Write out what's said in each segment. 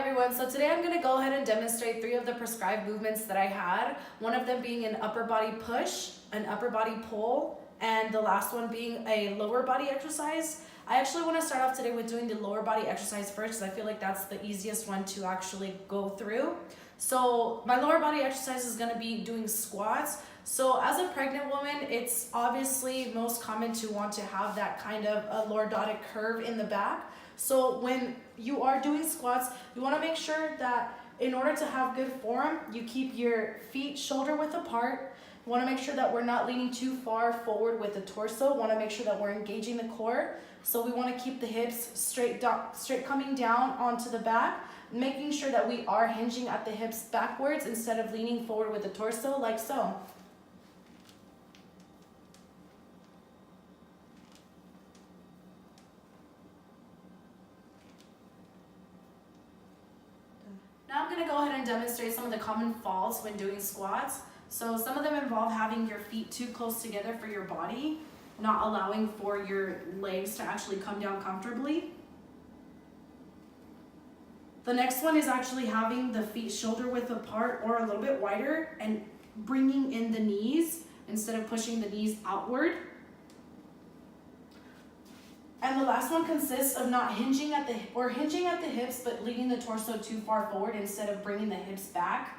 everyone, so today I'm going to go ahead and demonstrate 3 of the prescribed movements that I had. One of them being an upper body push, an upper body pull, and the last one being a lower body exercise. I actually want to start off today with doing the lower body exercise first because I feel like that's the easiest one to actually go through. So my lower body exercise is going to be doing squats. So as a pregnant woman, it's obviously most common to want to have that kind of a lordotic curve in the back. So when you are doing squats, you want to make sure that in order to have good form, you keep your feet shoulder width apart. You want to make sure that we're not leaning too far forward with the torso. We want to make sure that we're engaging the core. So we want to keep the hips straight coming down onto the back, making sure that we are hinging at the hips backwards instead of leaning forward with the torso like so. Now I'm going to go ahead and demonstrate some of the common falls when doing squats. So some of them involve having your feet too close together for your body, not allowing for your legs to actually come down comfortably. The next one is actually having the feet shoulder width apart or a little bit wider and bringing in the knees instead of pushing the knees outward. And the last one consists of not hinging at the hips, but leaning the torso too far forward instead of bringing the hips back.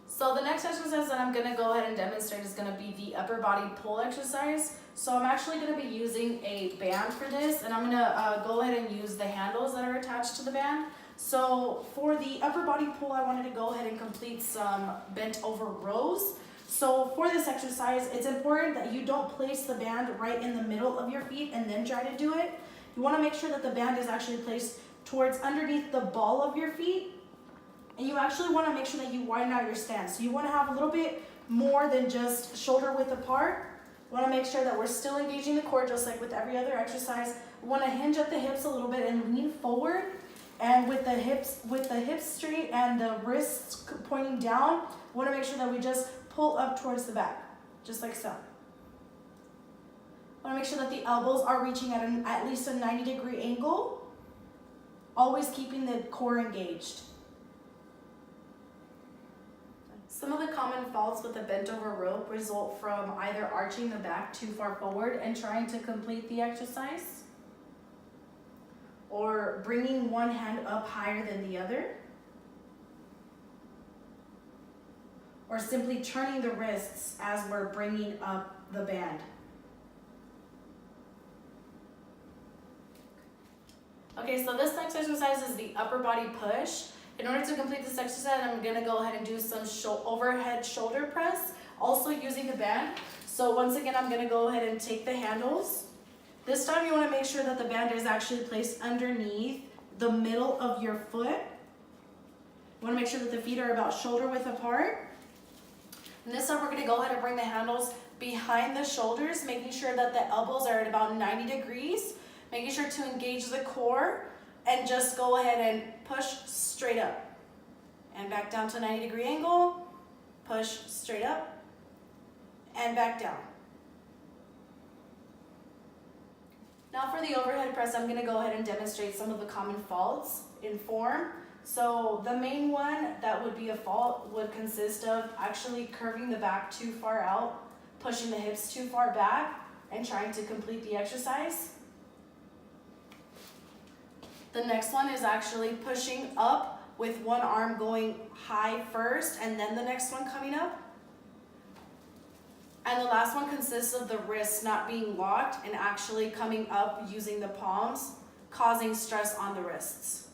So the next exercise that I'm going to go ahead and demonstrate is going to be the upper body pull exercise. So I'm actually going to be using a band for this, and I'm going to go ahead and use the handles that are attached to the band. So for the upper body pull, I wanted to go ahead and complete some bent over rows. So for this exercise, it's important that you don't place the band right in the middle of your feet and then try to do it. You want to make sure that the band is actually placed towards underneath the ball of your feet. And you actually want to make sure that you widen out your stance. So you want to have a little bit more than just shoulder width apart. You want to make sure that we're still engaging the core just like with every other exercise. We want to hinge at the hips a little bit and lean forward. And with the hips straight and the wrists pointing down, we want to make sure that we just pull up towards the back, just like so. Want to make sure that the elbows are reaching at least a 90-degree angle, always keeping the core engaged. Some of the common faults with a bent over rope result from either arching the back too far forward and trying to complete the exercise, or bringing one hand up higher than the other, or simply turning the wrists as we're bringing up the band. Okay, so this next exercise is the upper body push. In order to complete this exercise, I'm going to go ahead and do some overhead shoulder press, also using the band. So once again, I'm going to go ahead and take the handles. This time you want to make sure that the band is actually placed underneath the middle of your foot. You want to make sure that the feet are about shoulder width apart. And this time we're going to go ahead and bring the handles behind the shoulders, making sure that the elbows are at about 90 degrees, making sure to engage the core, and just go ahead and push straight up. And back down to a 90-degree angle, push straight up, and back down. Now for the overhead press, I'm going to go ahead and demonstrate some of the common faults in form. So the main one that would be a fault would consist of actually curving the back too far out, pushing the hips too far back, and trying to complete the exercise. The next one is actually pushing up with one arm going high first and then the next one coming up. And the last one consists of the wrists not being locked and actually coming up using the palms, causing stress on the wrists.